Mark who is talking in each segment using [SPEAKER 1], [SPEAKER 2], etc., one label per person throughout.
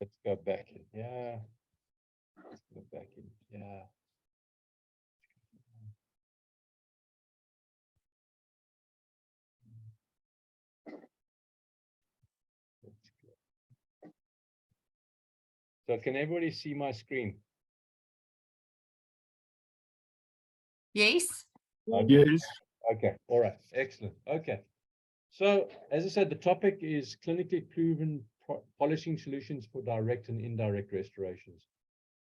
[SPEAKER 1] Let's go back in. Yeah. Let's go back in. Yeah. Let's go. So can everybody see my screen?
[SPEAKER 2] Yes.
[SPEAKER 1] Okay. Yes. Okay. All right. Excellent. Okay. So, as I said, the topic is clinically proven polishing solutions for direct and indirect restorations.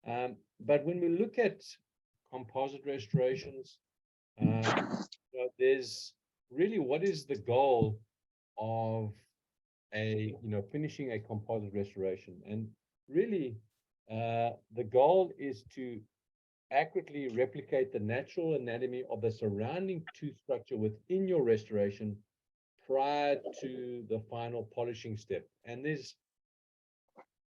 [SPEAKER 1] But when we look at composite restorations, there's really what is the goal of finishing a composite restoration? And really, the goal is to accurately replicate the natural anatomy of the surrounding tooth structure within your restoration prior to the final polishing step. And there's,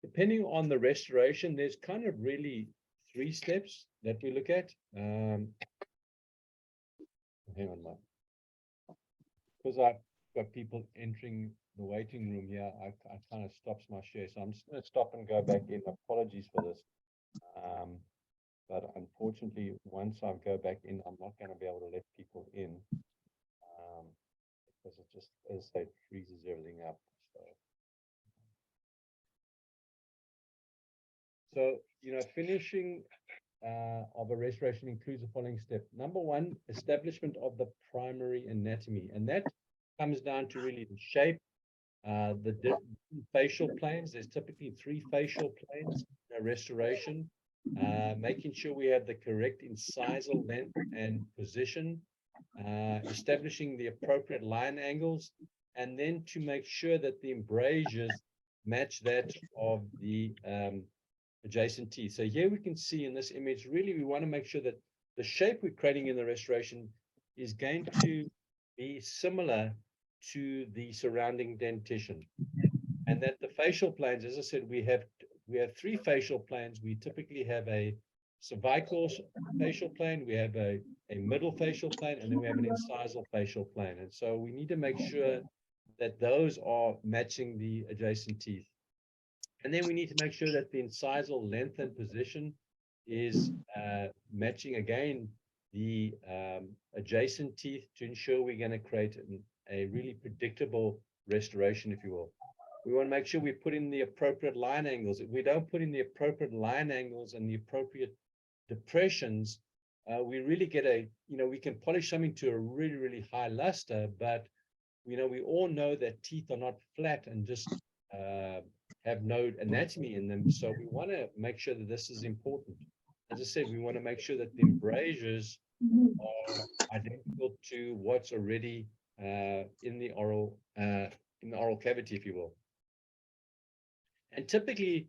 [SPEAKER 1] depending on the restoration, there's kind of really 3 steps that we look at. Hang on, Mike. Because I've got people entering the waiting room here, I kind of stops my share. So I'm just going to stop and go back in. Apologies for this. But unfortunately, once I go back in, I'm not going to be able to let people in because it just, as I say, it freezes everything up. So, finishing of a restoration includes the following step. Number 1, establishment of the primary anatomy. And that comes down to really the shape, the different facial planes. There's typically 3 facial planes in a restoration. Making sure we have the correct incisal length and position, establishing the appropriate line angles, and then to make sure that the embrasures match that of the adjacent teeth. So here we can see in this image, really we want to make sure that the shape we're creating in the restoration is going to be similar to the surrounding dentition. And that the facial planes, as I said, we have 3 facial planes. We typically have a cervical facial plane, we have a middle facial plane, and then we have an incisal facial plane. And so we need to make sure that those are matching the adjacent teeth. And then we need to make sure that the incisal length and position is matching again the adjacent teeth to ensure we're going to create a really predictable restoration, if you will. We want to make sure we put in the appropriate line angles. If we don't put in the appropriate line angles and the appropriate depressions, we really get we can polish something to a really, really high luster, but, we all know that teeth are not flat and just have no anatomy in them. So we want to make sure that this is important. As I said, we want to make sure that the embrasures are identical to what's already in the oral cavity, if you will. And typically,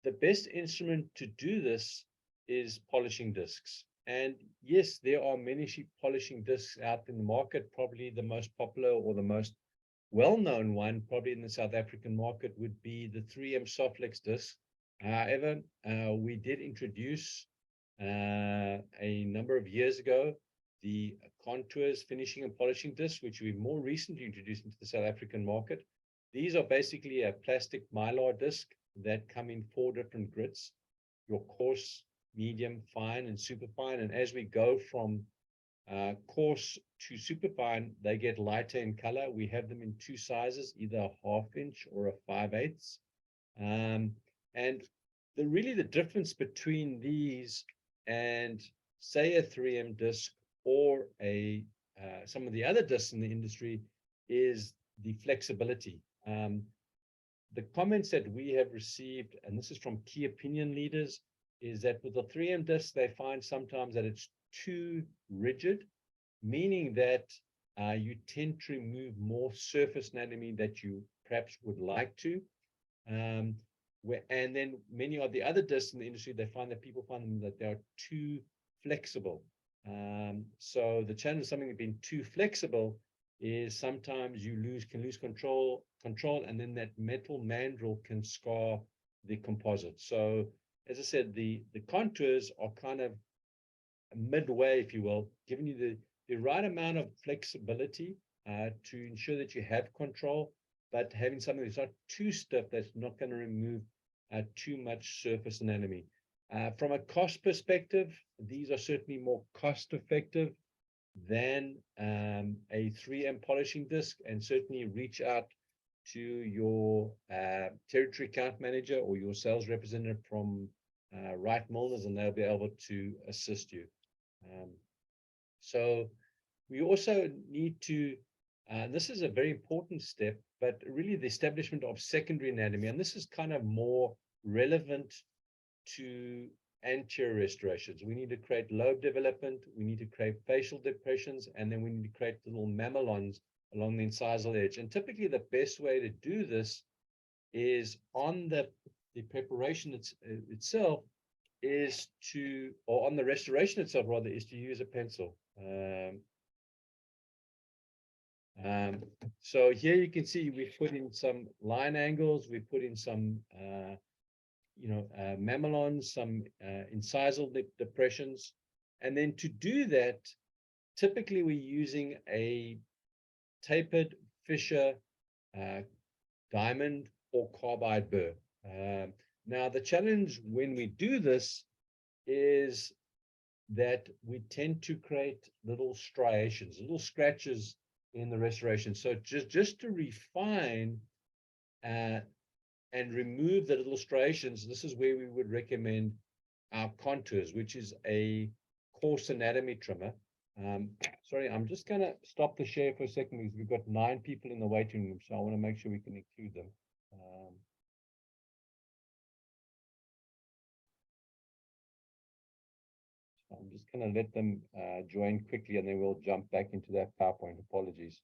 [SPEAKER 1] the best instrument to do this is polishing discs. And yes, there are many polishing discs out in the market. Probably the most popular or the most well-known one, probably in the South African market, would be the 3M Softlex disc. However, we did introduce a number of years ago the Contours finishing and polishing discs, which we more recently introduced into the South African market. These are basically a plastic mylar disc that come in 4 different grits: your coarse, medium, fine, and superfine. And as we go from coarse to superfine, they get lighter in color. We have them in 2 sizes, either a 1/2 inch or a 5/8. And really the difference between these and, say, a 3M disc or some of the other discs in the industry is the flexibility. The comments that we have received, and this is from key opinion leaders, is that with the 3M disc, they find sometimes that it's too rigid, meaning that you tend to remove more surface anatomy that you perhaps would like to. And then many of the other discs in the industry, they find that people find them that they're too flexible. So the challenge of something being too flexible is sometimes you can lose control, and then that metal mandrel can scar the composite. So as I said, the Contours are kind of midway, if you will, giving you the right amount of flexibility to ensure that you have control, but having something that's not too stiff, that's not going to remove too much surface anatomy. From a cost perspective, these are certainly more cost effective than a 3M polishing disc, and certainly reach out to your territory account manager or your sales representative from Wright Milners, and they'll be able to assist you. So we also need to, this is a very important step, but really the establishment of secondary anatomy, and this is kind of more relevant to anterior restorations. We need to create lobe development, we need to create facial depressions, and then we need to create little mamelons along the incisal edge. And typically the best way to do this is on the preparation itself is to, or on the restoration itself rather, is to use a pencil. So here you can see we've put in some line angles, we put in some mamelons, some incisal depressions. And then to do that, typically we're using a tapered fissure diamond or carbide burr. Now, the challenge when we do this is that we tend to create little striations, little scratches in the restoration. So just to refine and remove the little striations, this is where we would recommend our contours, which is a coarse anatomy trimmer. Sorry, I'm just going to stop the share for a second because we've got 9 people in the waiting room, so I want to make sure we can include them. So I'm just going to let them join quickly, and then we'll jump back into that PowerPoint. Apologies.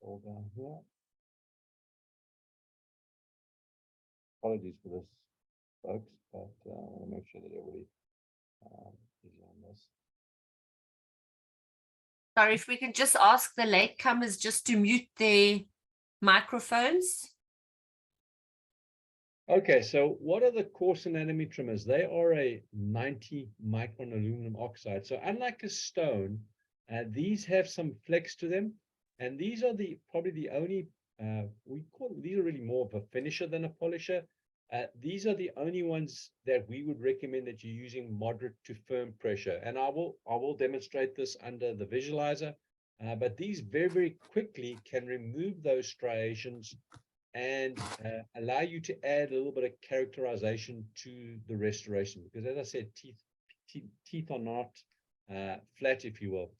[SPEAKER 1] All down here. Apologies for this, folks, but I want to make sure that everybody is on this.
[SPEAKER 2] Sorry, if we can just ask the latecomers just to mute their microphones.
[SPEAKER 1] Okay, so what are the coarse anatomy trimmers? They are a 90 micron aluminum oxide. So unlike a stone, these have some flex to them, and these are probably the only these are really more of a finisher than a polisher. These are the only ones that we would recommend that you're using moderate to firm pressure, and I will demonstrate this under the visualizer. But these very, very quickly can remove those striations and allow you to add a little bit of characterization to the restoration, because as I said, teeth are not flat, if you will.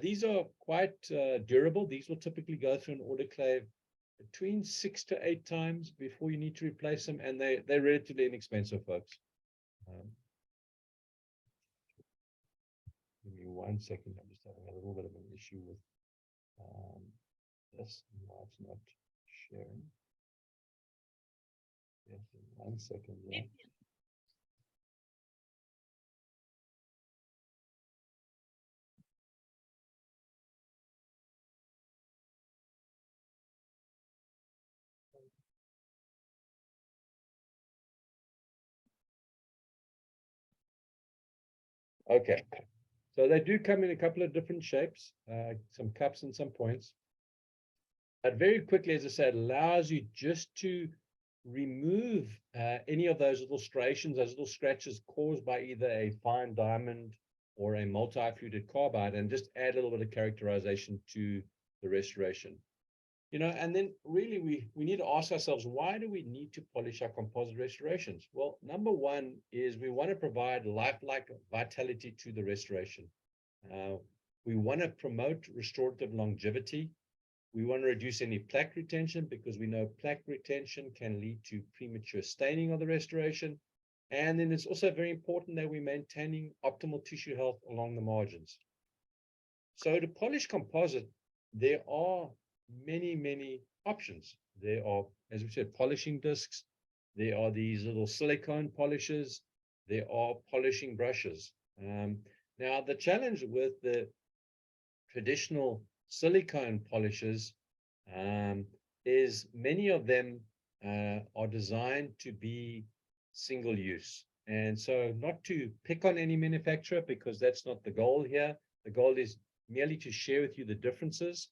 [SPEAKER 1] These are quite durable. These will typically go through an autoclave between 6 to 8 times before you need to replace them, and they're relatively inexpensive, folks. Give me 1 second. I'm just having a little bit of an issue with this. No, it's not sharing. Yes, 1 second. Yeah. Okay, so they do come in a couple of different shapes, some cups and some points. But very quickly, as I said, allows you just to remove any of those little striations, those little scratches caused by either a fine diamond or a multi-fluted carbide, and just add a little bit of characterization to the restoration. And then really we need to ask ourselves, why do we need to polish our composite restorations? Well, number one is we want to provide lifelike vitality to the restoration. We want to promote restorative longevity. We want to reduce any plaque retention, because we know plaque retention can lead to premature staining of the restoration. And then it's also very important that we're maintaining optimal tissue health along the margins. So to polish composite, there are many options. There are, as we said, polishing discs. There are these little silicone polishers. There are polishing brushes. Now, the challenge with the traditional silicone polishes is many of them are designed to be single use. And so not to pick on any manufacturer, because that's not the goal here. The goal is merely to share with you the differences.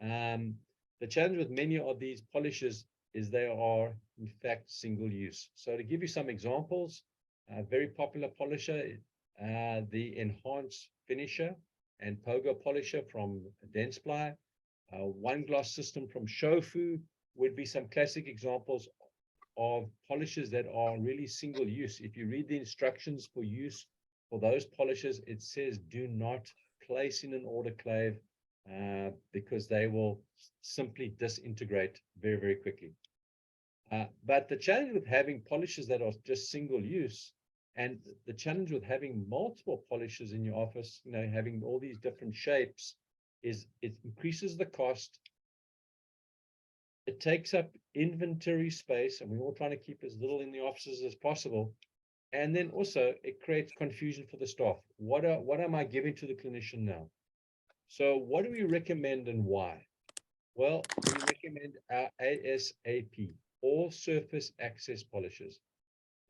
[SPEAKER 1] The challenge with many of these polishes is they are in fact single use. So to give you some examples, a very popular polisher, the Enhance Finisher and Pogo Polisher from Dentsply, one gloss system from Shofu would be some classic examples of polishes that are really single use. If you read the instructions for use for those polishes, it says do not place in an autoclave because they will simply disintegrate very, very quickly. But the challenge with having polishes that are just single use, and the challenge with having multiple polishes in your office, having all these different shapes, is it increases the cost. It takes up inventory space, and we're all trying to keep as little in the offices as possible. And then also it creates confusion for the staff. What am I giving to the clinician now? So what do we recommend and why? Well, we recommend our A.S.A.P, all surface access polishes.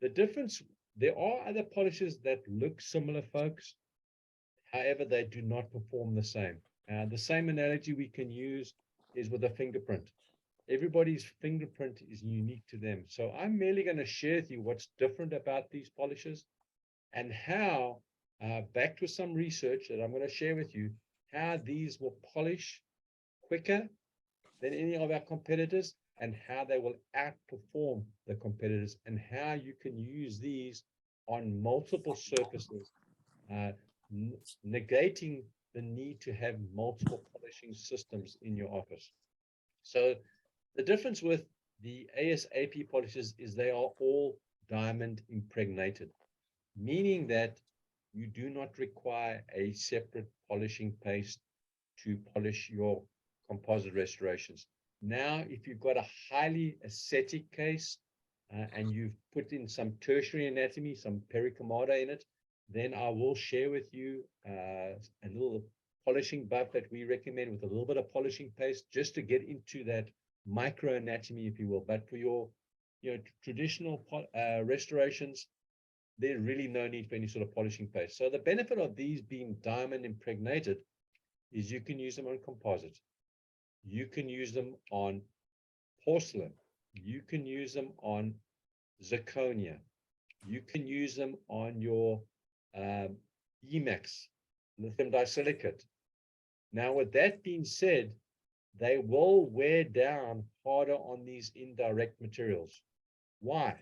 [SPEAKER 1] The difference, there are other polishes that look similar, folks. However, they do not perform the same. The same analogy we can use is with a fingerprint. Everybody's fingerprint is unique to them. So I'm merely going to share with you what's different about these polishes and how, backed with some research that I'm going to share with you, how these will polish quicker than any of our competitors, and how they will outperform the competitors, and how you can use these on multiple surfaces, negating the need to have multiple polishing systems in your office. So the difference with the A.S.A.P polishes is they are all diamond impregnated, meaning that you do not require a separate polishing paste to polish your composite restorations. Now, if you've got a highly aesthetic case and you've put in some tertiary anatomy, some pericomata in it, then I will share with you a little polishing buff that we recommend with a little bit of polishing paste just to get into that microanatomy, if you will. But for your traditional restorations, there's really no need for any sort of polishing paste. So the benefit of these being diamond impregnated is you can use them on composite. You can use them on porcelain. You can use them on zirconia. You can use them on your EMAX, lithium disilicate. Now, with that being said, they will wear down harder on these indirect materials. Why?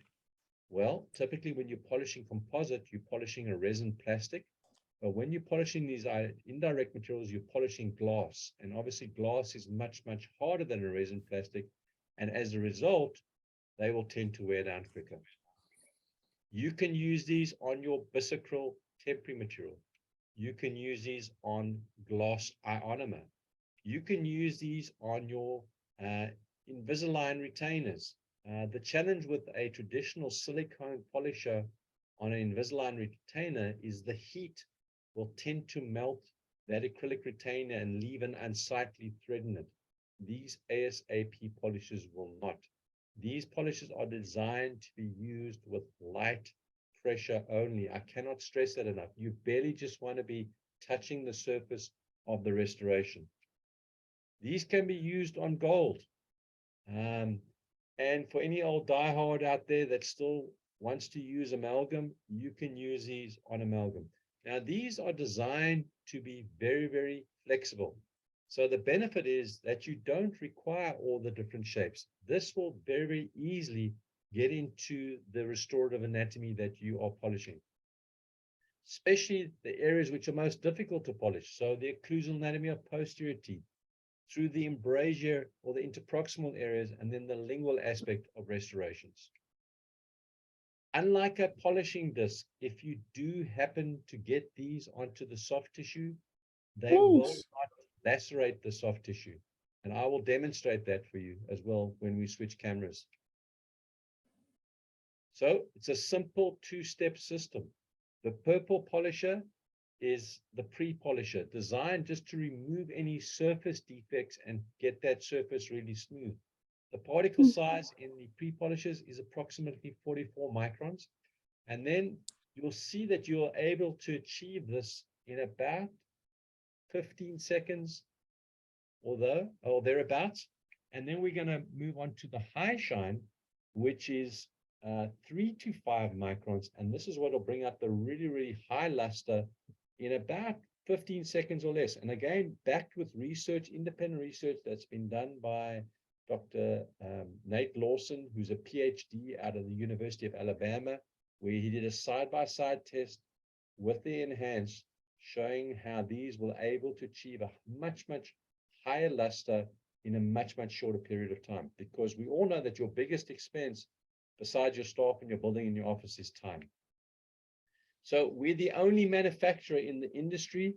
[SPEAKER 1] Well, typically when you're polishing composite, you're polishing a resin plastic. But when you're polishing these indirect materials, you're polishing glass. And obviously glass is much, much harder than a resin plastic. And as a result, they will tend to wear down quicker. You can use these on your bisacryl temporary material. You can use these on glass ionomer. You can use these on your Invisalign retainers. The challenge with a traditional silicone polisher on an Invisalign retainer is the heat will tend to melt that acrylic retainer and leave an unsightly thread in it. These A.S.A.P polishes will not. These polishes are designed to be used with light pressure only. I cannot stress that enough. You barely just want to be touching the surface of the restoration. These can be used on gold. And for any old diehard out there that still wants to use amalgam, you can use these on amalgam. Now, these are designed to be very, very flexible. So the benefit is that you don't require all the different shapes. This will very, very easily get into the restorative anatomy that you are polishing, especially the areas which are most difficult to polish. So the occlusal anatomy of posterior teeth, through the embrasure or the interproximal areas, and then the lingual aspect of restorations. Unlike a polishing disc, if you do happen to get these onto the soft tissue, they will not lacerate the soft tissue. And I will demonstrate that for you as well when we switch cameras. So it's a simple two-step system. The purple polisher is the pre-polisher, designed just to remove any surface defects and get that surface really smooth. The particle size in the pre-polishers is approximately 44 microns. And then you'll see that you're able to achieve this in about 15 seconds or thereabouts. And then we're going to move on to the high shine, which is 3 to 5 microns. And this is what will bring up the really, really high luster in about 15 seconds or less. And again, backed with research, independent research that's been done by Dr. Nate Lawson, who's a PhD out of the University of Alabama, where he did a side-by-side test with the enhanced, showing how these were able to achieve a much, much higher luster in a much, much shorter period of time. Because we all know that your biggest expense, besides your staff and your building and your office, is time. So we're the only manufacturer in the industry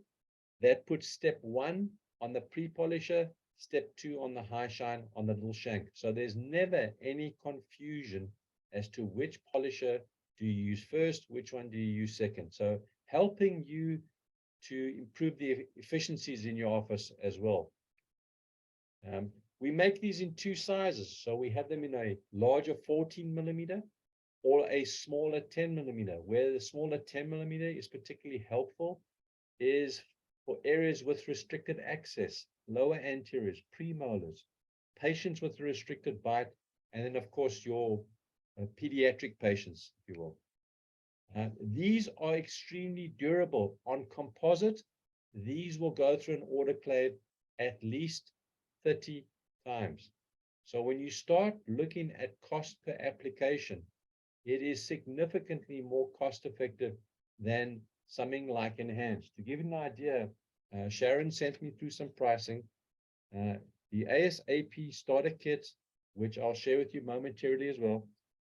[SPEAKER 1] that puts step 1 on the pre-polisher, step 2 on the high shine on the little shank. So there's never any confusion as to which polisher do you use first, which one do you use second. So helping you to improve the efficiencies in your office as well. We make these in 2 sizes. So we have them in a larger 14 millimeter or a smaller 10 millimeter. Where the smaller 10 millimeter is particularly helpful is for areas with restricted access, lower anteriors, premolars, patients with a restricted bite, and then, of course, your pediatric patients, if you will. These are extremely durable. On composite, these will go through an autoclave at least 30 times. So when you start looking at cost per application, it is significantly more cost effective than something like enhanced. To give you an idea, Sharon sent me through some pricing. The A.S.A.P starter kit, which I'll share with you momentarily as well.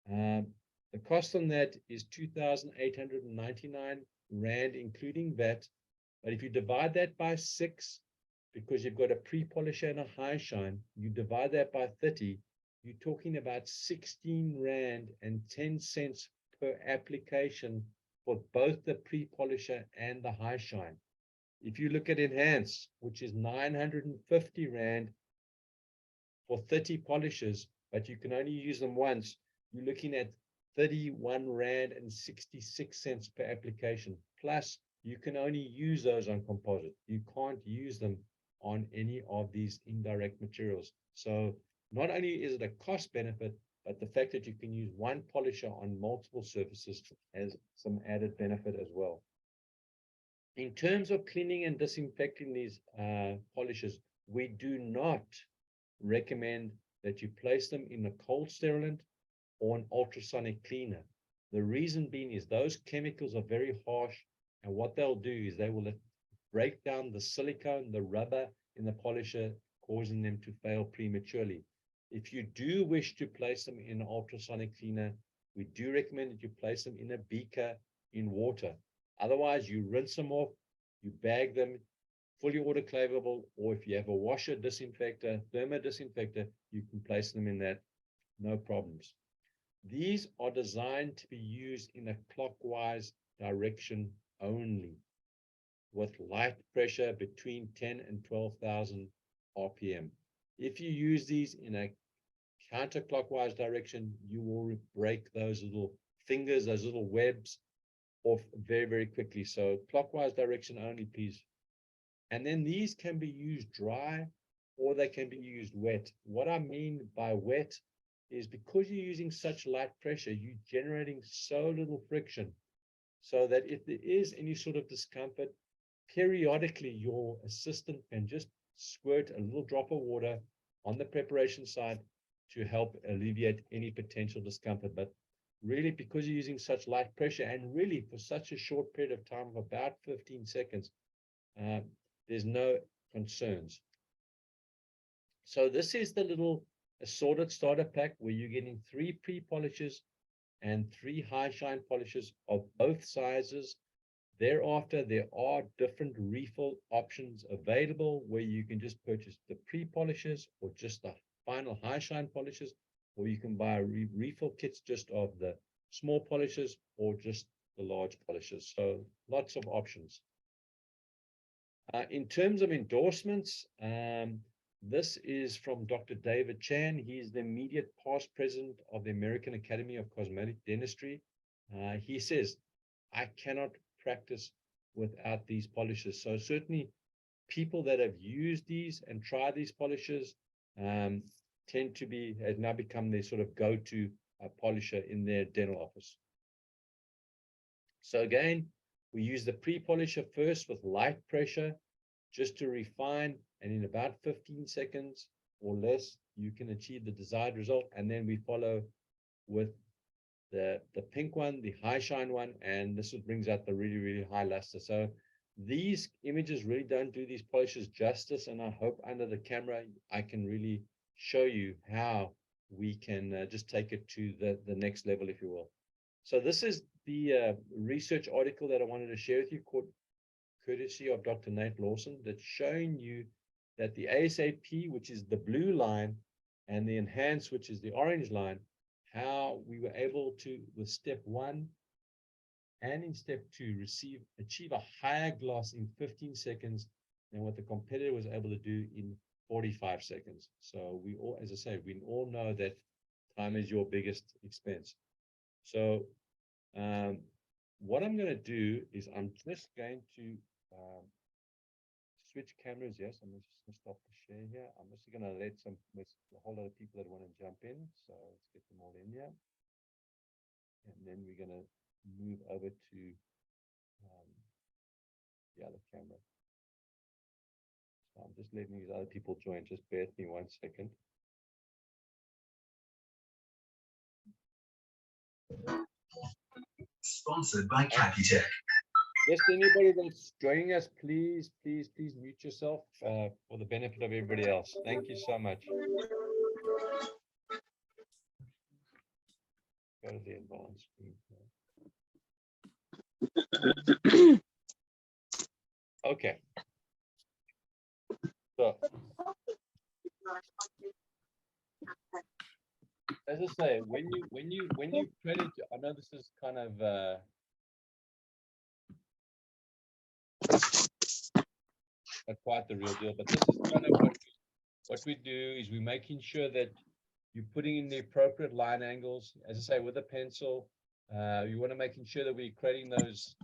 [SPEAKER 1] The cost on that is 2,899 Rand, including VAT. But if you divide that by 6, because you've got a pre-polisher and a high shine, you divide that by 30, you're talking about 16 Rand and 10 cents per application for both the pre-polisher and the high shine. If you look at enhance, which is 950 Rand for 30 polishers, but you can only use them once, you're looking at 31 Rand and 66 cents per application. Plus, you can only use those on composite. You can't use them on any of these indirect materials. So not only is it a cost benefit, but the fact that you can use one polisher on multiple surfaces has some added benefit as well. In terms of cleaning and disinfecting these polishers, we do not recommend that you place them in a cold sterilant or an ultrasonic cleaner. The reason being is those chemicals are very harsh, and what they'll do is they will break down the silicone, the rubber in the polisher, causing them to fail prematurely. If you do wish to place them in an ultrasonic cleaner, we do recommend that you place them in a beaker in water. Otherwise, you rinse them off, you bag them, fully autoclavable, or if you have a washer disinfector, thermo disinfector, you can place them in that, no problems. These are designed to be used in a clockwise direction only, with light pressure between 10 and 12,000 RPM. If you use these in a counterclockwise direction, you will break those little fingers, those little webs off very, very quickly. So clockwise direction only, please. And then these can be used dry or they can be used wet. What I mean by wet is because you're using such light pressure, you're generating so little friction, so that if there is any sort of discomfort, periodically your assistant can just squirt a little drop of water on the preparation side to help alleviate any potential discomfort. But really, because you're using such light pressure and really for such a short period of time of about 15 seconds, there's no concerns. So this is the little assorted starter pack where you're getting 3 pre-polishers and 3 high shine polishers of both sizes. Thereafter, there are different refill options available where you can just purchase the pre-polishers or just the final high shine polishers, or you can buy refill kits just of the small polishers or just the large polishers. So lots of options. In terms of endorsements, this is from Dr. David Chan. He's the immediate past president of the American Academy of Cosmetic Dentistry. He says, I cannot practice without these polishes. So certainly people that have used these and tried these polishes tend to be, has now become their sort of go-to polisher in their dental office. So again, we use the pre-polisher first with light pressure just to refine, and in about 15 seconds or less, you can achieve the desired result. And then we follow with the pink one, the high shine one, and this brings out the really, really high luster. So these images really don't do these polishes justice, and I hope under the camera I can really show you how we can just take it to the next level, if you will. So this is the research article that I wanted to share with you, courtesy of Dr. Nate Lawson, that's showing you that the A.S.A.P, which is the blue line, and the Enhance, which is the orange line, how we were able to, with step 1 and in step 2, achieve a higher gloss in 15 seconds than what the competitor was able to do in 45 seconds. So we all, as I say, we all know that time is your biggest expense. So what I'm going to do is I'm just going to switch cameras. Yes, I'm just going to stop the share here. I'm just going to let a whole lot of people that want to jump in. So let's get them all in here. And then we're going to move over to the other camera. So I'm just letting these other people join. Just bear with me 1 second. Sponsored by Capitec. Just anybody that's joining us, please mute yourself for the benefit of everybody else. Thank you so much. Go to the advanced screen. Okay. So, as I say, when you credit, I know this is kind of not quite the real deal, but this is kind of what we do is we're making sure that you're putting in the appropriate line angles. As I say, with a pencil, you want to making sure that we're creating those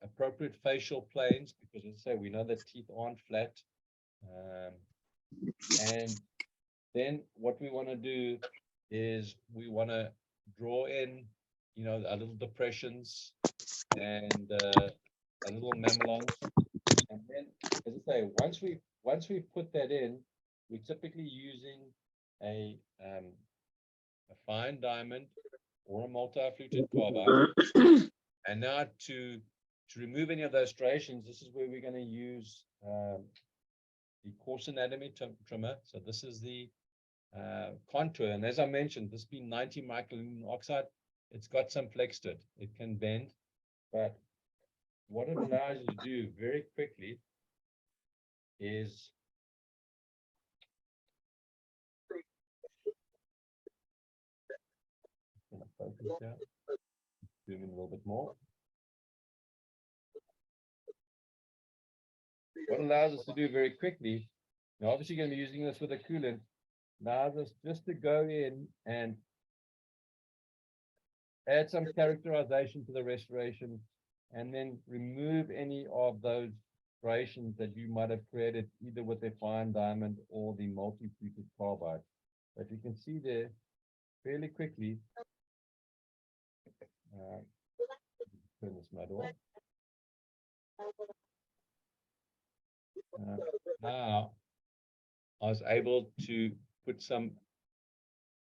[SPEAKER 1] appropriate facial planes, because as I say, we know that teeth aren't flat. And then what we want to do is we want to draw in, you know, our little depressions and a little mamelons. And then, as I say, once we put that in, we're typically using a fine diamond or a multi-fluted carbide. And now to remove any of those striations, this is where we're going to use the coarse anatomy trimmer. So this is the contour, and as I mentioned, this being 90 microaluminum oxide, it's got some flex to it. It can bend, but what it allows you to do very quickly is focus here. Zoom in a little bit more. What allows us to do very quickly, now obviously you're going to be using this with a coolant, allows us just to go in and add some characterization to the restoration, and then remove any of those striations that you might have created either with a fine diamond or the multi-fluted carbide. But you can see there fairly quickly. Turn this mud off. Now I was able to put some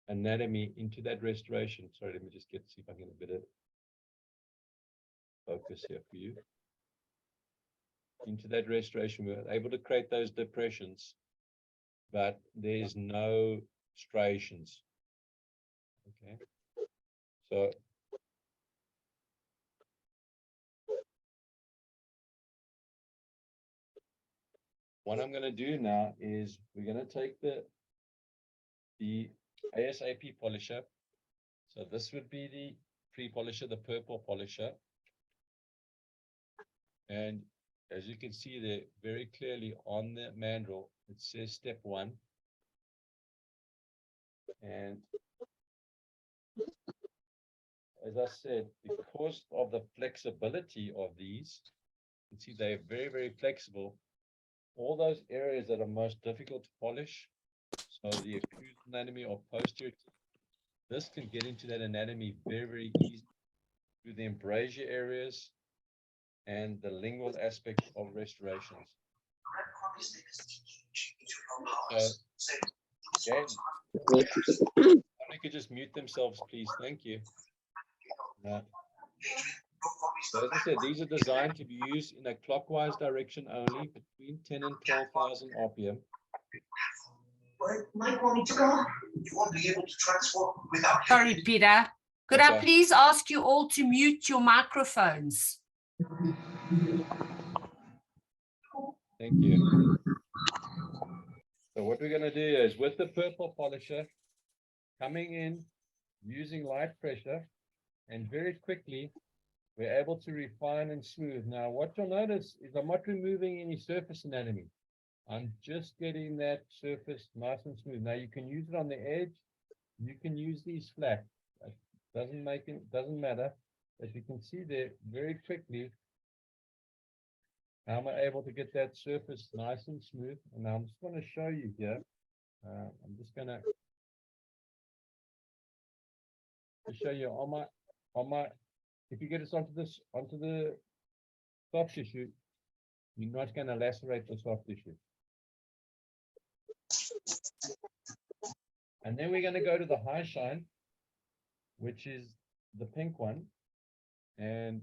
[SPEAKER 1] anatomy into that restoration. Sorry, let me just see if I can get a bit of focus here for you. Into that restoration, we were able to create those depressions, but there's no striations. Okay, so what I'm going to do now is we're going to take the A.S.A.P polisher. So this would be the pre-polisher, the purple polisher. And as you can see there very clearly on the mandrel, it says step 1. And as I said, because of the flexibility of these, you can see they're very, very flexible. All those areas that are most difficult to polish, so the occlusal anatomy or posterior, this can get into that anatomy very, very easy through the embrasure areas and the lingual aspect of restorations. So, again, somebody could just mute themselves, please. Thank you. So as I said, these are designed to be used in a clockwise direction only, between 10 and 12,000 RPM.
[SPEAKER 3] Might want me to go. You won't be able to transform without.
[SPEAKER 2] Sorry, Peter. Could I
[SPEAKER 1] Okay.
[SPEAKER 2] please ask you all to mute your microphones?
[SPEAKER 1] Thank you. So what we're going to do is, with the purple polisher, coming in, using light pressure, and very quickly, we're able to refine and smooth. Now, what you'll notice is I'm not removing any surface anatomy. I'm just getting that surface nice and smooth. Now, you can use it on the edge. You can use these flat. It doesn't matter. As you can see there, very quickly, how am I able to get that surface nice and smooth? And now I'm just going to show you here. I'm just going to show you on my. If you get this onto the soft tissue, you're not going to lacerate the soft tissue. And then we're going to go to the high shine, which is the pink one. And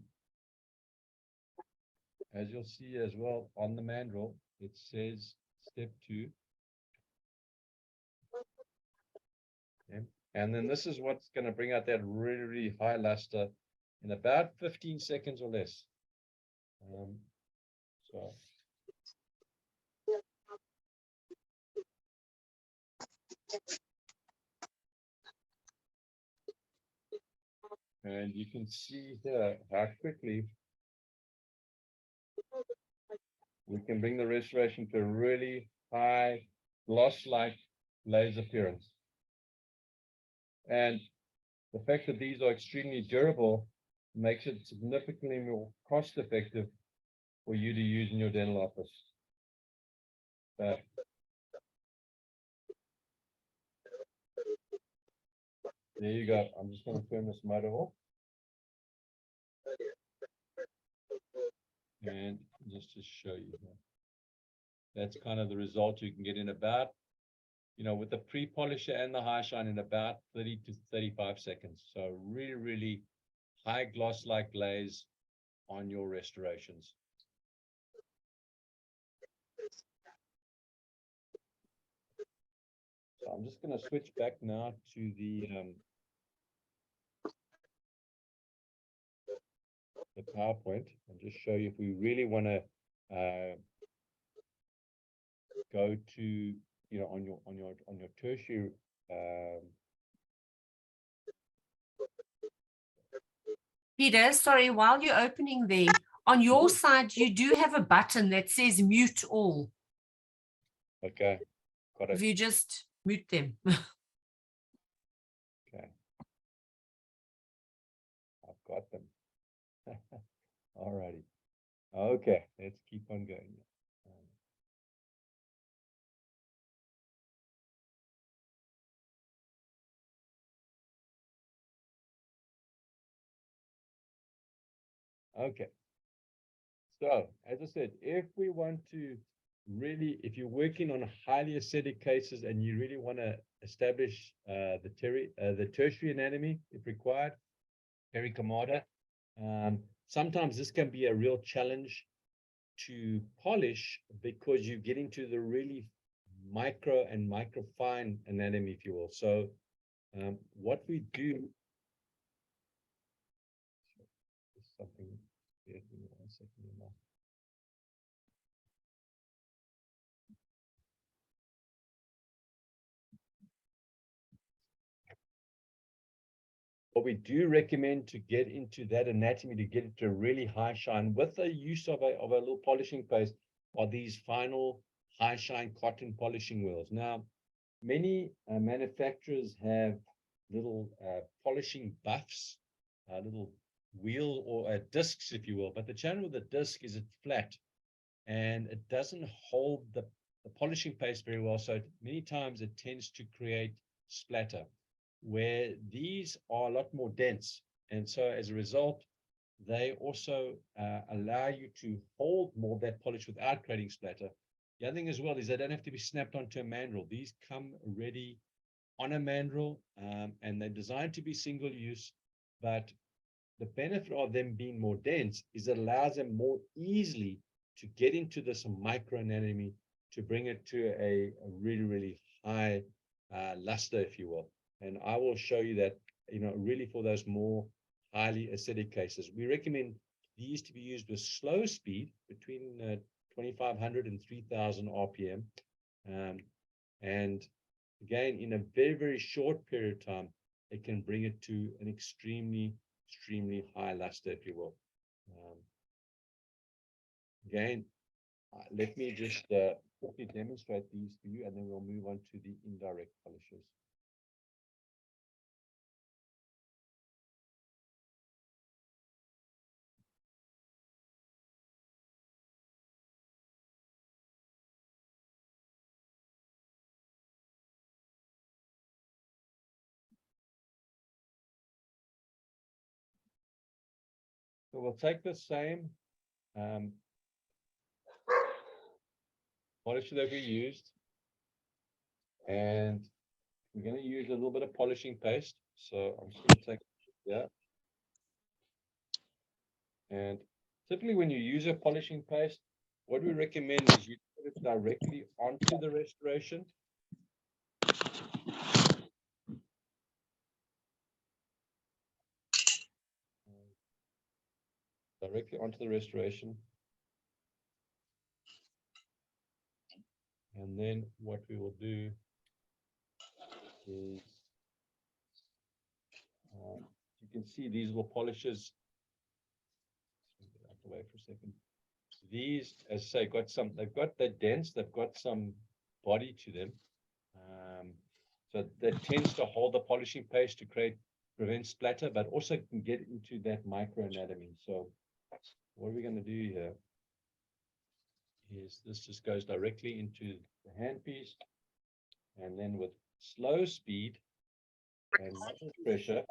[SPEAKER 1] as you'll see as well on the mandrel, it says step 2. Okay. And then this is what's going to bring out that really, really high luster in about 15 seconds or less. And you can see here how quickly we can bring the restoration to a really high gloss-like glaze appearance. And the fact that these are extremely durable makes it significantly more cost-effective for you to use in your dental office. There you go. I'm just going to turn this motor off. And just to show you here. That's kind of the result you can get in about, with the pre-polisher and the high shine, in about 30 to 35 seconds. So really, really high gloss-like glaze on your restorations. So I'm just going to switch back now to the PowerPoint and just show you if we really want to go to on your tertiary
[SPEAKER 2] Peter, sorry, while you're opening there, on your side, you do have a button that says mute all.
[SPEAKER 1] Okay, got it.
[SPEAKER 2] If you just mute them.
[SPEAKER 1] Okay, I've got them. All righty. Okay, let's keep on going. Okay. So, as I said, if we want to really, if you're working on highly acidic cases and you really want to establish the tertiary anatomy, if required, pericomata, sometimes this can be a real challenge to polish because you get into the really micro and microfine anatomy, if you will. So, what we do. Something. Give me 1 second. What we do recommend to get into that anatomy, to get it to a really high shine with the use of a little polishing paste, are these final high shine cotton polishing wheels. Now, many manufacturers have little polishing buffs, little wheel or discs, if you will. But the challenge with the disc is it's flat and it doesn't hold the polishing paste very well. So many times it tends to create splatter, where these are a lot more dense. And so as a result, they also allow you to hold more of that polish without creating splatter. The other thing as well is they don't have to be snapped onto a mandrel. These come ready on a mandrel, and they're designed to be single use, but the benefit of them being more dense is it allows them more easily to get into this microanatomy to bring it to a really, really high luster, if you will. And I will show you that, really for those more highly acidic cases. We recommend these to be used with slow speed between 2,500 and 3,000 RPM. And again, in a very, very short period of time, it can bring it to an extremely high luster, if you will. Again, let me just quickly demonstrate these for you, and then we'll move on to the indirect polishes. So we'll take the same polisher that we used, and we're going to use a little bit of polishing paste. So I'm just going to take it here. And typically when you use a polishing paste, what we recommend is you put it directly onto the restoration. Directly onto the restoration. And then what we will do is, you can see these little polishes. Get out the way for a second. These, as I say, they're dense, they've got some body to them. So that tends to hold the polishing paste to prevent splatter, but also can get into that microanatomy. So what we're going to do here is this just goes directly into the handpiece, and then with slow speed and muzzle pressure,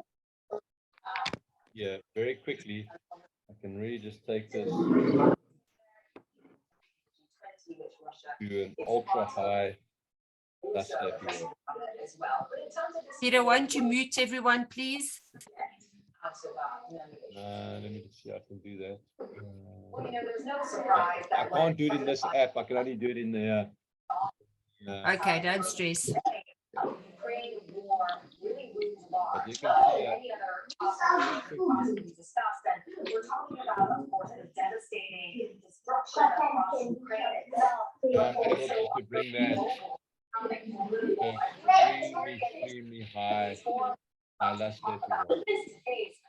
[SPEAKER 1] very quickly, I can really just take this to an ultra high luster, if you will.
[SPEAKER 2] Peter, won't you mute everyone, please?
[SPEAKER 1] Let me just see if I can do that. I can't do it in this app. I can only do it in the.
[SPEAKER 2] Okay, don't stress.
[SPEAKER 1] But you can see
[SPEAKER 4] we're talking about, of course, a devastating destruction across Ukraine itself.
[SPEAKER 1] I'm able to bring that extremely high luster, if you will.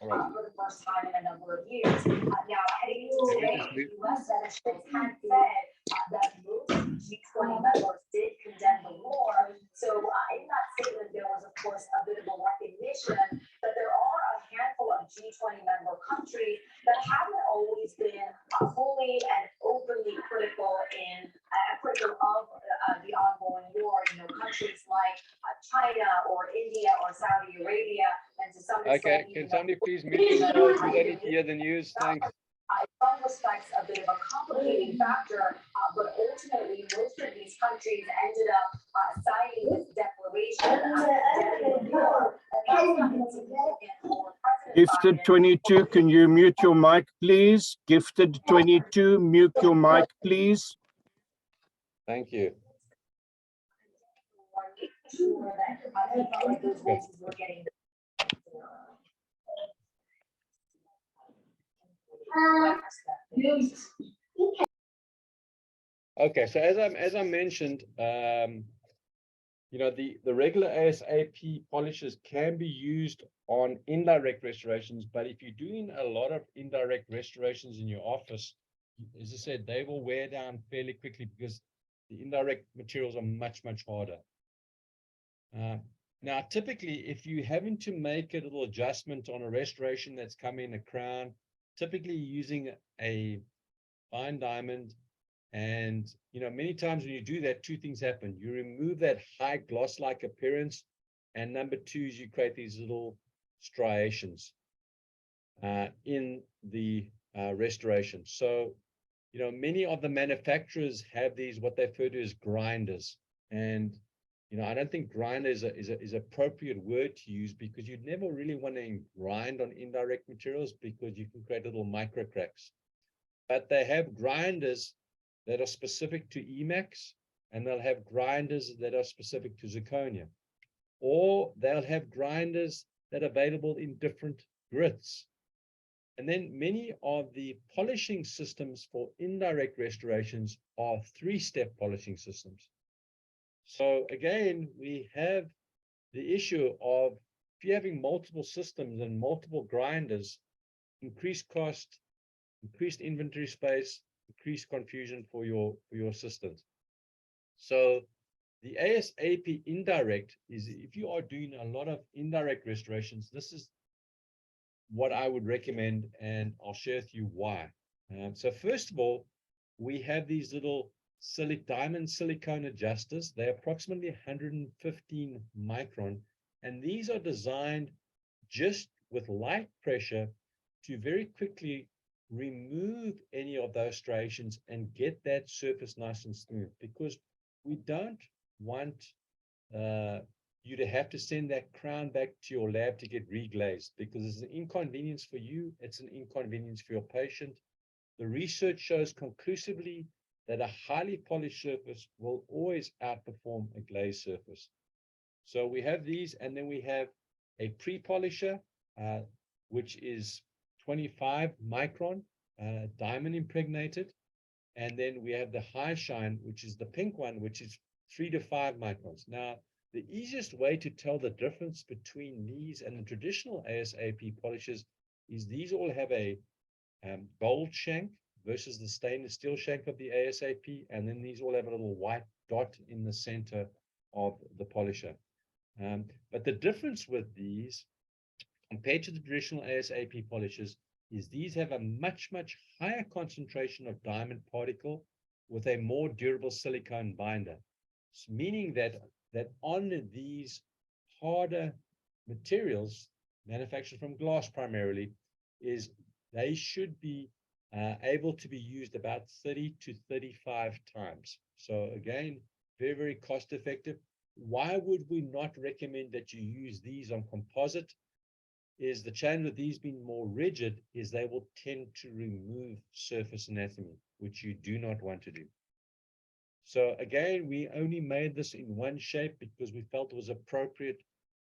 [SPEAKER 1] All right.
[SPEAKER 4] For the first time in a number of years. Now, heading into today, U.S. officials had said that most G20 members did condemn the war. So in that statement, there was, of course, a bit of a recognition that there are a handful of G20 member countries that haven't always been fully and openly critical of the ongoing war. Countries like China or India or Saudi Arabia, and to some extent.
[SPEAKER 1] Okay, can somebody please mute themselves? We don't need to hear the news. Thanks.
[SPEAKER 4] In some respects, a bit of a complicating factor, but ultimately, most of these countries ended up signing this declaration.
[SPEAKER 5] Gifted 22, can you mute your mic, please? Gifted 22, mute your mic, please.
[SPEAKER 1] Thank you. Okay, so as I mentioned, you know, the regular A.S.A.P polishes can be used on indirect restorations, but if you're doing a lot of indirect restorations in your office, as I said, they will wear down fairly quickly because the indirect materials are much, much harder. Now, typically, if you're having to make a little adjustment on a restoration that's come in a crown, typically using a fine diamond, and you know, many times when you do that, two things happen. You remove that high gloss-like appearance, and number two is you create these little striations in the restoration. So, you know, many of the manufacturers have these what they refer to as grinders, and you know, I don't think grinder is a appropriate word to use because you'd never really want to grind on indirect materials because you can create little micro cracks. But they have grinders that are specific to Emax, and they'll have grinders that are specific to zirconia, or they'll have grinders that are available in different grits. And then many of the polishing systems for indirect restorations are three-step polishing systems. So again, we have the issue of if you're having multiple systems and multiple grinders, increased cost, increased inventory space, increased confusion for your systems. So the A.S.A.P indirect is if you are doing a lot of indirect restorations, this is what I would recommend, and I'll share with you why. So first of all, we have these little diamond silicone adjusters. They're approximately 115 micron, and these are designed just with light pressure to very quickly remove any of those striations and get that surface nice and smooth, because we don't want you to have to send that crown back to your lab to get reglazed, because it's an inconvenience for you, it's an inconvenience for your patient. The research shows conclusively that a highly polished surface will always outperform a glazed surface. So we have these, and then we have a pre-polisher, which is 25 micron, diamond impregnated. And then we have the high shine, which is the pink one, which is 3 to 5 microns. Now, the easiest way to tell the difference between these and the traditional A.S.A.P polishes is these all have a gold shank versus the stainless steel shank of the A.S.A.P, and then these all have a little white dot in the center of the polisher. But the difference with these compared to the traditional A.S.A.P polishes is these have a much, much higher concentration of diamond particle with a more durable silicone binder, meaning that on these harder materials manufactured from glass primarily, is they should be able to be used about 30 to 35 times. So again, very, very cost effective. Why would we not recommend that you use these on composite? Is the challenge with these being more rigid is they will tend to remove surface anatomy, which you do not want to do. So again, we only made this in one shape because we felt it was appropriate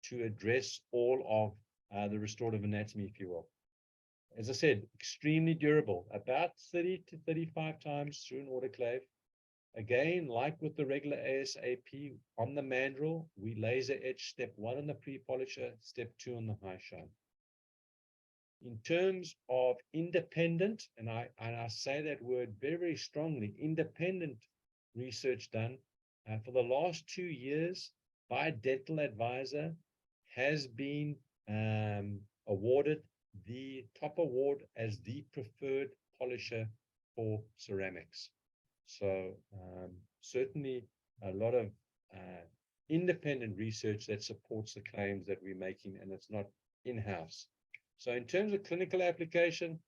[SPEAKER 1] to address all of the restorative anatomy, if you will. As I said, extremely durable, about 30 to 35 times through an autoclave. Again, like with the regular A.S.A.P, on the mandrel, we laser etch step 1 on the pre-polisher, step 2 on the high shine. In terms of independent, and I say that word very, very strongly, independent research done for the last 2 years by Dental Advisor has been awarded the top award as the preferred polisher for ceramics. So certainly a lot of independent research that supports the claims that we're making, and it's not in-house. So in terms of clinical application,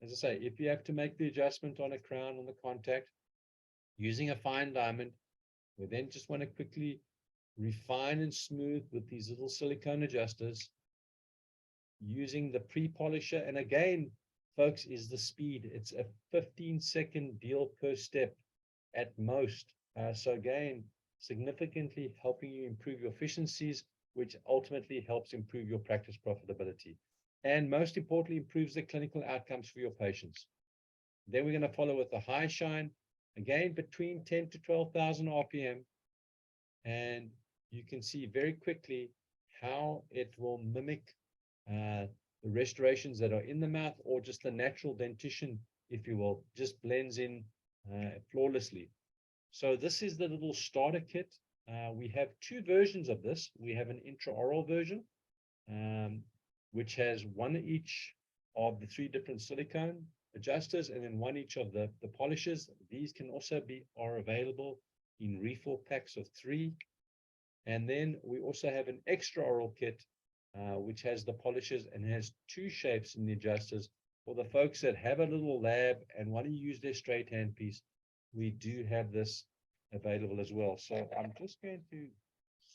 [SPEAKER 1] as I say, if you have to make the adjustment on a crown on the contact, using a fine diamond, we then just want to quickly refine and smooth with these little silicone adjusters, using the pre-polisher. And again, folks, is the speed. It's a 15-second deal per step at most. So again, significantly helping you improve your efficiencies, which ultimately helps improve your practice profitability. And most importantly, improves the clinical outcomes for your patients. Then we're going to follow with the high shine, again, between 10 to 12,000 RPM. And you can see very quickly how it will mimic the restorations that are in the mouth, or just the natural dentition, if you will, just blends in flawlessly. So this is the little starter kit. We have two versions of this. We have an intraoral version, which has one each of the 3 different silicone adjusters, and then one each of the polishes. These can also are available in refill packs of 3. And then we also have an extra oral kit, which has the polishes and has 2 shapes in the adjusters. For the folks that have a little lab and want to use their straight hand piece, we do have this available as well. So I'm just going to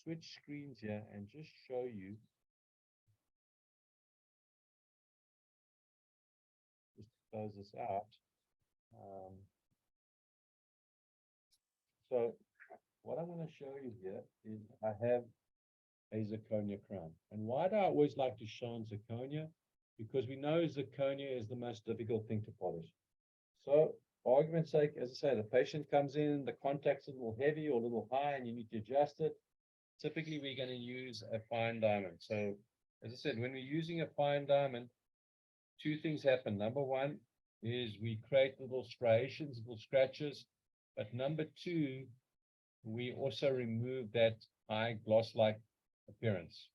[SPEAKER 1] switch screens here and just show you. Just close this out. So what I'm going to show you here is I have a zirconia crown. And why do I always like to show on zirconia? Because we know zirconia is the most difficult thing to polish. So for argument's sake, as I say, the patient comes in, the contact's a little heavy or a little high, and you need to adjust it. Typically, we're going to use a fine diamond. So as I said, when we're using a fine diamond, 2 things happen. Number 1 is we create little striations, little scratches. But number 2, we also remove that high gloss-like appearance.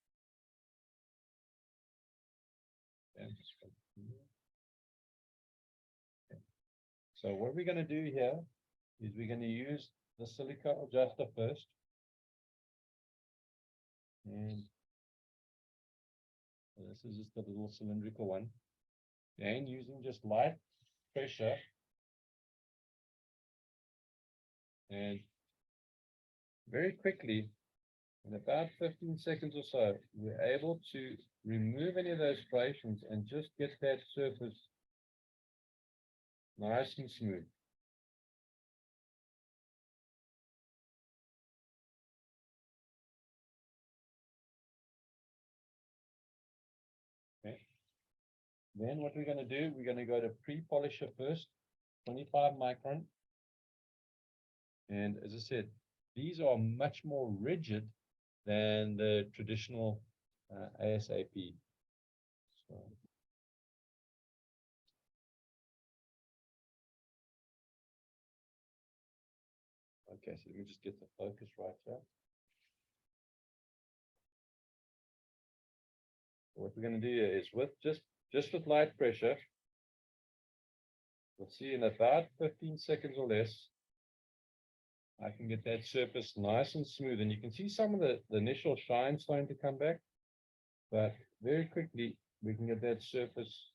[SPEAKER 1] So what we're going to do here is we're going to use the silica adjuster first. And this is just a little cylindrical one. And using just light pressure. And very quickly, in about 15 seconds or so, we're able to remove any of those striations and just get that surface nice and smooth. Okay. Then what we're going to do, we're going to go to pre-polisher first, 25 micron. And as I said, these are much more rigid than the traditional A.S.A.P. So, okay, so let me just get the focus right here. What we're going to do here is with just with light pressure, we'll see in about 15 seconds or less, I can get that surface nice and smooth. And you can see some of the initial shine starting to come back, but very quickly we can get that surface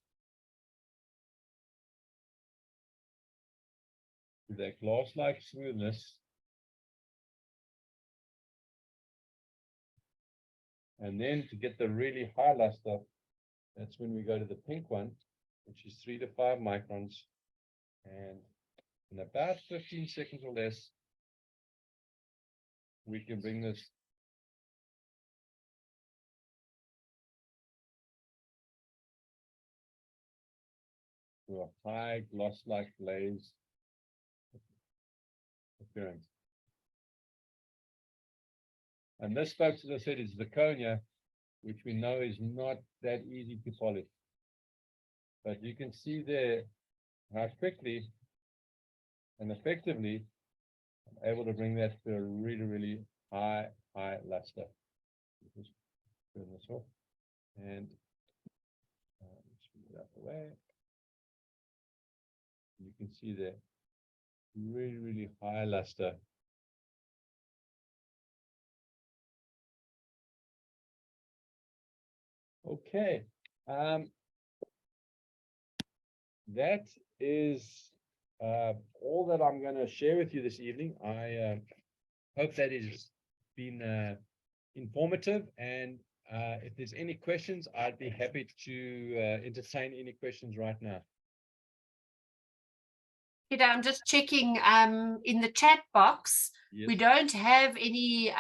[SPEAKER 1] with that glass-like smoothness. And then to get the really high luster, that's when we go to the pink one, which is 3 to 5 microns. And in about 15 seconds or less, we can bring this to a high gloss-like glaze appearance. And this, folks, as I said, is zirconia, which we know is not that easy to polish. But you can see there how quickly and effectively I'm able to bring that to a really, really high luster. Just turn this off and let's move it out the way. You can see there really, really high luster. Okay, that is all that I'm going to share with you this evening. I hope that has been informative, and if there's any questions, I'd be happy to entertain any questions right now.
[SPEAKER 2] Peter, I'm just checking in the chat box.
[SPEAKER 1] Yes.
[SPEAKER 2] We don't have any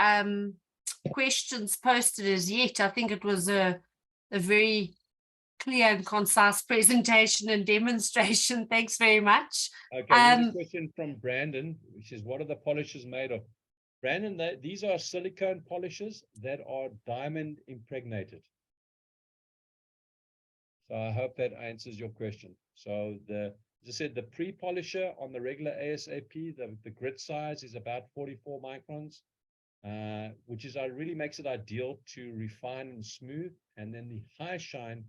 [SPEAKER 2] questions posted as yet. I think it was a very clear and concise presentation and demonstration. Thanks very much.
[SPEAKER 1] Okay, here's a question from Brandon, which is, what are the polishes made of? Brandon, these are silicone polishes that are diamond impregnated. So I hope that answers your question. So as I said, the pre-polisher on the regular A.S.A.P, the grit size is about 44 microns, which really makes it ideal to refine and smooth. And then the high shine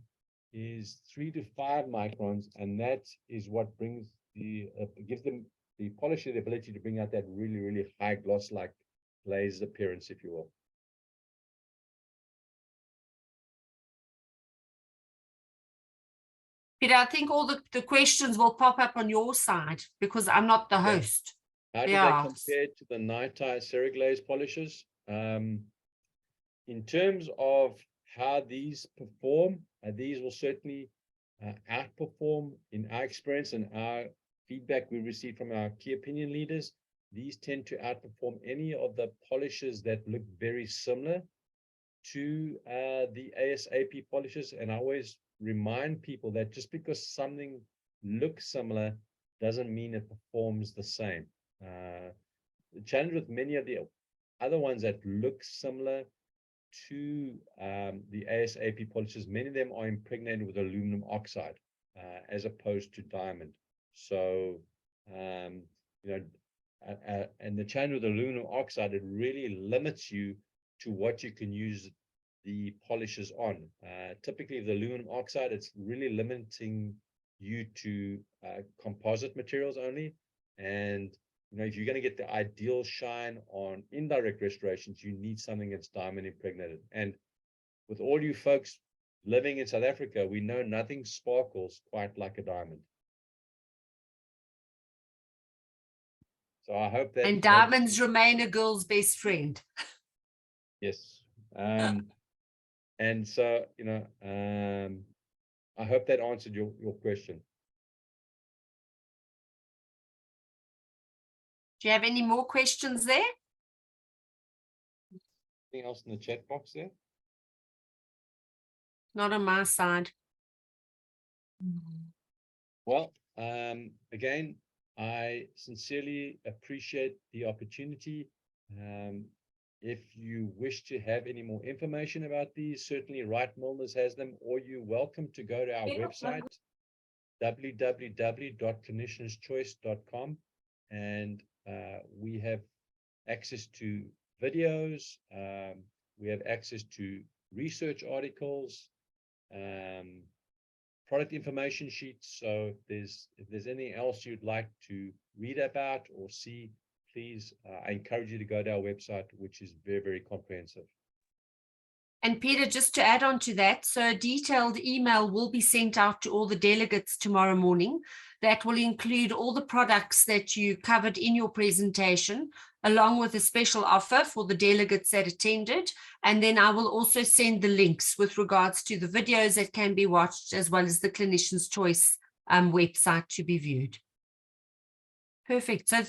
[SPEAKER 1] is 3 to 5 microns, and that is what brings gives them the polisher the ability to bring out that really, really high gloss-like glazed appearance, if you will.
[SPEAKER 2] Peter, I think all the questions will pop up on your side because I'm not the host.
[SPEAKER 1] How do they compare to the night-eye Ceraglaze polishes? In terms of how these perform, these will certainly outperform, in our experience and our feedback we receive from our key opinion leaders. These tend to outperform any of the polishes that look very similar to the A.S.A.P polishes. And I always remind people that just because something looks similar doesn't mean it performs the same. The challenge with many of the other ones that look similar to the A.S.A.P polishes, many of them are impregnated with aluminum oxide as opposed to diamond. So, and the challenge with aluminum oxide, it really limits you to what you can use the polishes on. Typically, the aluminum oxide, it's really limiting you to composite materials only. And if you're going to get the ideal shine on indirect restorations, you need something that's diamond impregnated. And with all you folks living in South Africa, we know nothing sparkles quite like a diamond. So I hope that.
[SPEAKER 2] And diamonds remain a girl's best friend.
[SPEAKER 1] Yes. And so, I hope that answered your question.
[SPEAKER 2] Do you have any more questions there?
[SPEAKER 1] Anything else in the chat box there?
[SPEAKER 2] Not on my side.
[SPEAKER 1] Well, again, I sincerely appreciate the opportunity. If you wish to have any more information about these, certainly Wright Milners has them, or you're welcome to go to our website, www.clinicianschoice.com, and we have access to videos, we have access to research articles, product information sheets. So if there's anything else you'd like to read about or see, please, I encourage you to go to our website, which is very, very comprehensive.
[SPEAKER 2] And Peter, just to add on to that, so a detailed email will be sent out to all the delegates tomorrow morning. That will include all the products that you covered in your presentation, along with a special offer for the delegates that attended. And then I will also send the links with regards to the videos that can be watched, as well as the Clinicians' Choice website to be viewed. Perfect. So